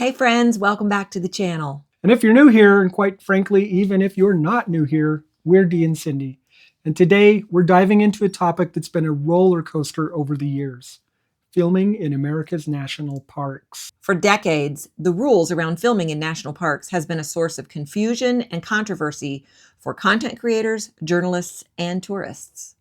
Hey friends, welcome back to the channel. And if you're new here, and quite frankly, even if you're not new here, we're Dee and Cindy. And today we're diving into a topic that's been a roller coaster over the years: filming in America's national parks. For decades, the rules around filming in national parks has been a source of confusion and controversy for content creators, journalists, and tourists.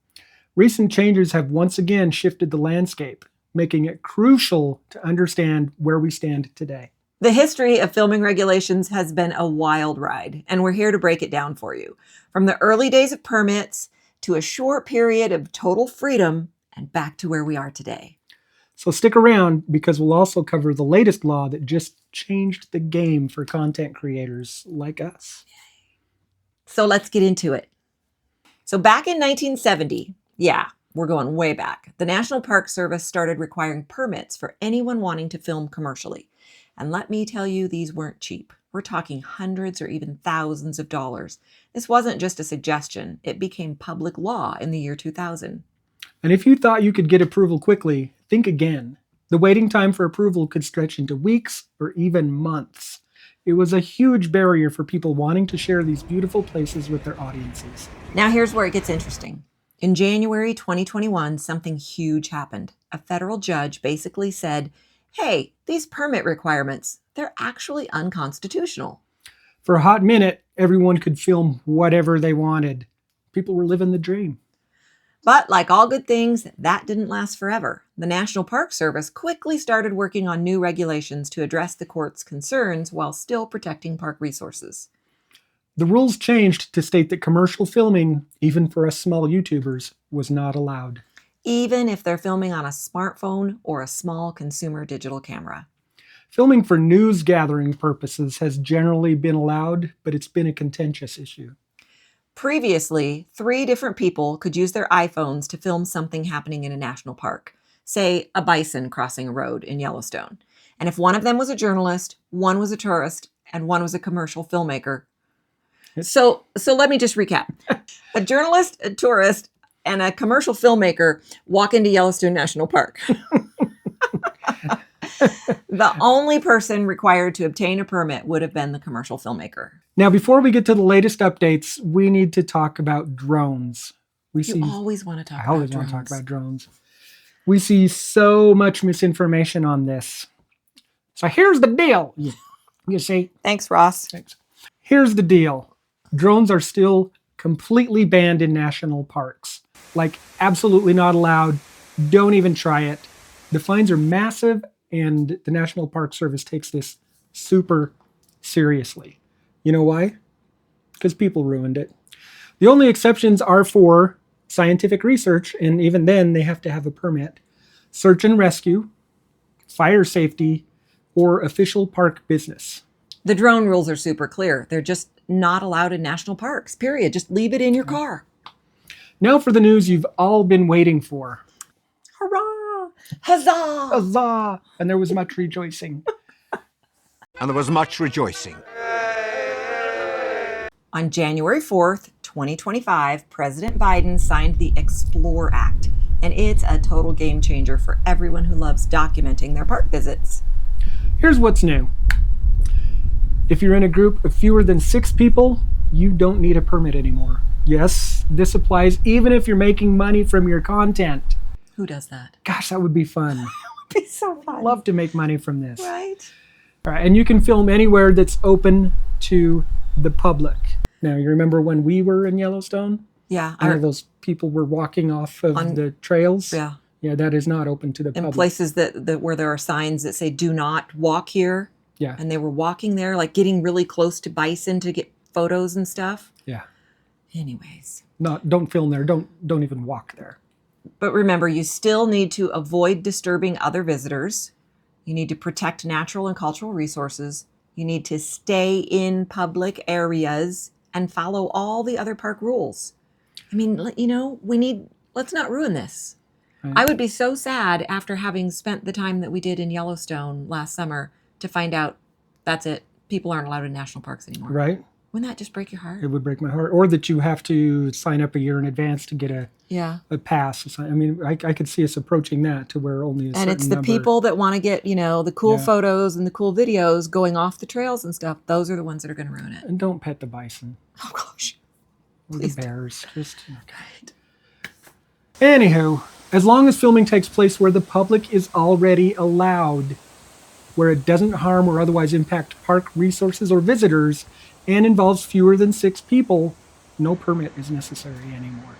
Recent changes have once again shifted the landscape, making it crucial to understand where we stand today. The history of filming regulations has been a wild ride, and we're here to break it down for you. From the early days of permits to a short period of total freedom and back to where we are today. So stick around, because we'll also cover the latest law that just changed the game for content creators like us. So let's get into it. So back in 1970, yeah, we're going way back, the National Park Service started requiring permits for anyone wanting to film commercially. And let me tell you, these weren't cheap. We're talking hundreds or even thousands of dollars. This wasn't just a suggestion. It became public law in the year 2000. And if you thought you could get approval quickly, think again. The waiting time for approval could stretch into weeks or even months. It was a huge barrier for people wanting to share these beautiful places with their audiences. Now here's where it gets interesting. In January 2021, something huge happened. A federal judge basically said, hey, these permit requirements, they're actually unconstitutional. For a hot minute, everyone could film whatever they wanted. People were living the dream. But like all good things, that didn't last forever. The National Park Service quickly started working on new regulations to address the court's concerns while still protecting park resources. The rules changed to state that commercial filming, even for us small YouTubers, was not allowed. Even if they're filming on a smartphone or a small consumer digital camera. Filming for news gathering purposes has generally been allowed, but it's been a contentious issue. Previously, 3 different people could use their iPhones to film something happening in a national park, say a bison crossing a road in Yellowstone. And if one of them was a journalist, one was a tourist, and one was a commercial filmmaker. So let me just recap. A journalist, a tourist, and a commercial filmmaker walk into Yellowstone National Park. The only person required to obtain a permit would have been the commercial filmmaker. Now, before we get to the latest updates, we need to talk about drones. You always want to talk about drones. I always want to talk about drones. We see so much misinformation on this. So here's the deal. You see? Thanks, Ross. Thanks. Here's the deal. Drones are still completely banned in national parks. Like, absolutely not allowed. Don't even try it. The fines are massive, and the National Park Service takes this super seriously. You know why? Because people ruined it. The only exceptions are for scientific research, and even then they have to have a permit, search and rescue, fire safety, or official park business. The drone rules are super clear. They're just not allowed in national parks, period. Just leave it in your car. Now for the news you've all been waiting for. Hurrah! Huzzah! Huzzah! And there was much rejoicing. And there was much rejoicing. On January 4th, 2025, President Biden signed the Explore Act, and it's a total game changer for everyone who loves documenting their park visits. Here's what's new. If you're in a group of fewer than 6 people, you don't need a permit anymore. Yes, this applies even if you're making money from your content. Who does that? Gosh, that would be fun. That would be so fun. Love to make money from this. Right? All right, and you can film anywhere that's open to the public. Now, you remember when we were in Yellowstone? Yeah. All those people were walking off of the trails? Yeah. Yeah, that is not open to the public. In places that where there are signs that say, do not walk here. Yeah. And they were walking there, like getting really close to bison to get photos and stuff. Yeah. Anyways. Don't film there. Don't even walk there. But remember, you still need to avoid disturbing other visitors. You need to protect natural and cultural resources. You need to stay in public areas and follow all the other park rules. I mean, you know, let's not ruin this. Right. I would be so sad after having spent the time that we did in Yellowstone last summer to find out that's it. People aren't allowed in national parks anymore. Right. Wouldn't that just break your heart? It would break my heart. Or that you have to sign up a year in advance to get a pass. I mean, I could see us approaching that to where only a certain And it's the number. people that want to get, the cool Yeah. photos and the cool videos going off the trails and stuff. Those are the ones that are going to ruin it. And don't pet the bison Oh, gosh. or Please the don't. bears. Just Anywho, as long as filming takes place where the public is already allowed, where it doesn't harm or otherwise impact park resources or visitors, and involves fewer than 6 people, no permit is necessary anymore.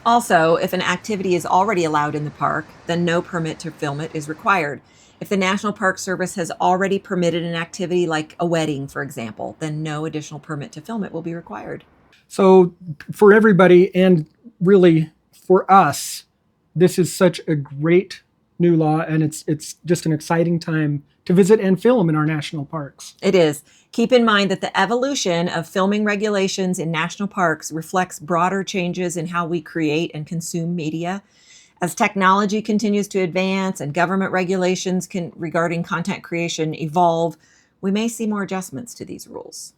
Also, if an activity is already allowed in the park, then no permit to film it is required. If the National Park Service has already permitted an activity like a wedding, for example, then no additional permit to film it will be required. So for everybody, and really for us, this is such a great new law, and it's just an exciting time to visit and film in our national parks. It is. Keep in mind that the evolution of filming regulations in national parks reflects broader changes in how we create and consume media. As technology continues to advance and government regulations regarding content creation evolve, we may see more adjustments to these rules.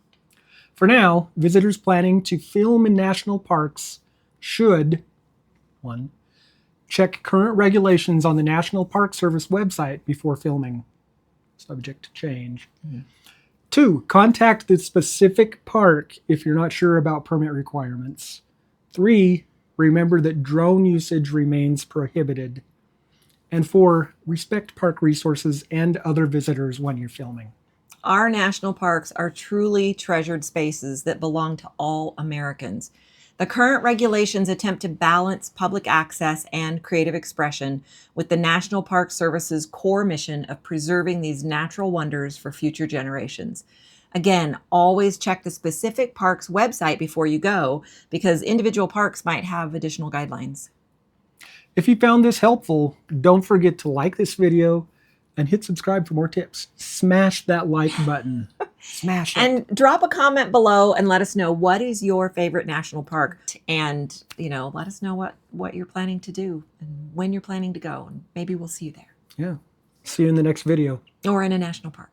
For now, visitors planning to film in national parks should, 1, check current regulations on the National Park Service website before filming, subject to change. 2, contact the specific park if you're not sure about permit requirements. 3, remember that drone usage remains prohibited. And 4, respect park resources and other visitors when you're filming. Our national parks are truly treasured spaces that belong to all Americans. The current regulations attempt to balance public access and creative expression with the National Park Service's core mission of preserving these natural wonders for future generations. Again, always check the specific park's website before you go, because individual parks might have additional guidelines. If you found this helpful, don't forget to like this video and hit subscribe for more tips. Smash that like button. Smash it. And drop a comment below and let us know what is your favorite national park, and let us know what you're planning to do and when you're planning to go, and maybe we'll see you there Yeah. See you in the next video. or in a national park.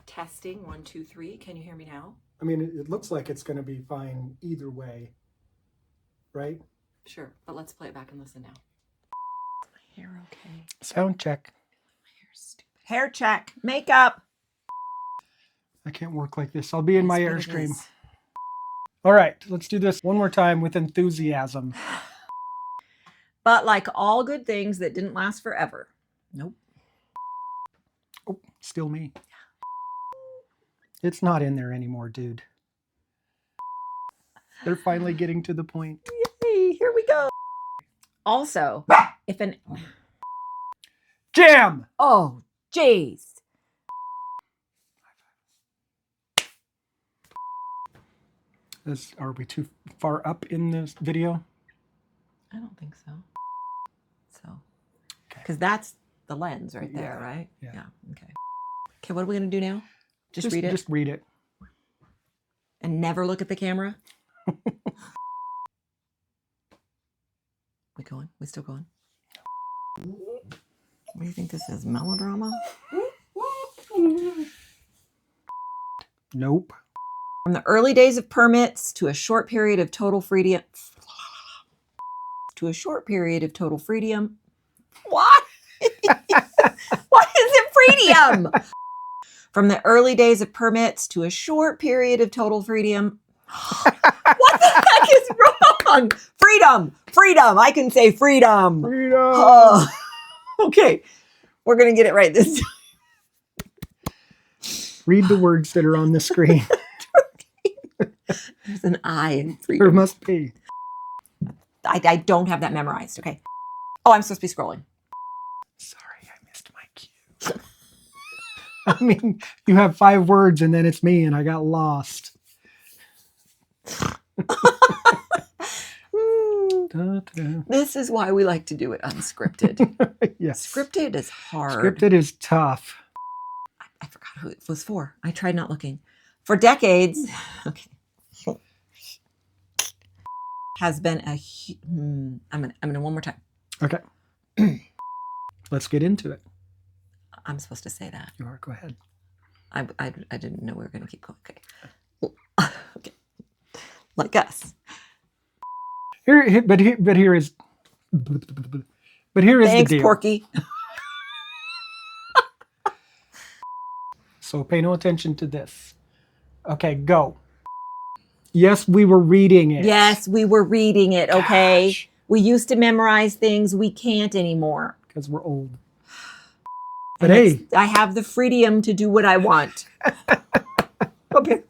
Testing 1 2 3. Can you hear me now? I mean, it looks like it's going to be fine either way, right? Sure, but let's play it back and listen now. My hair okay? Sound check. My hair's stupid. Hair check. Makeup. I can't work like this. I'll be in my It's what it Airstream. is. All right, let's do this one more time with enthusiasm. But like all good things that didn't last forever. Nope. Oh, still me. It's not in there anymore, dude. They're finally getting to the point. Yay, here we go. Also, if an... Jam! Oh, jeez. Are we too far up in this video? I don't think so. Because that's the lens right there, Yeah, right? yeah. Okay. Okay, what are we going to do now? Just read it? Just read it. And never look at the camera? We going? We still going? What do you think this is? Melodrama? Nope. From the early days of permits to a short period of total freedom. What? What is it, freedom? From the early days of permits to a short period of total freedom. What the heck is wrong? Freedom. Freedom. I can say freedom. Freedom! Oh. Okay. We're going to get it right this time. Read the words that are on the screen. There's an I in There freedom. must be. I don't have that memorized. Okay. Oh, I'm supposed to be scrolling. Sorry, I missed my cue. I mean, you have 5 words and then it's me and I got lost. Da, da. This is why we like to do it unscripted. Yes. Scripted is hard. Scripted is tough. I forgot who it was for. I tried not looking. For decades, okay, has been a. I'm gonna one more time. Okay. Let's get into it. I'm supposed to say that. You are. Go ahead. I didn't know we were going to keep going. Okay. Okay. Like us. Here is but here is Thanks, the deal. Porky. So pay no attention to this. Okay, go. Yes, we were reading it. Yes, we were reading it, okay? Gosh. We used to memorize things we can't anymore. Because we're old. But And hey, I have the freedom to do what I want. okay.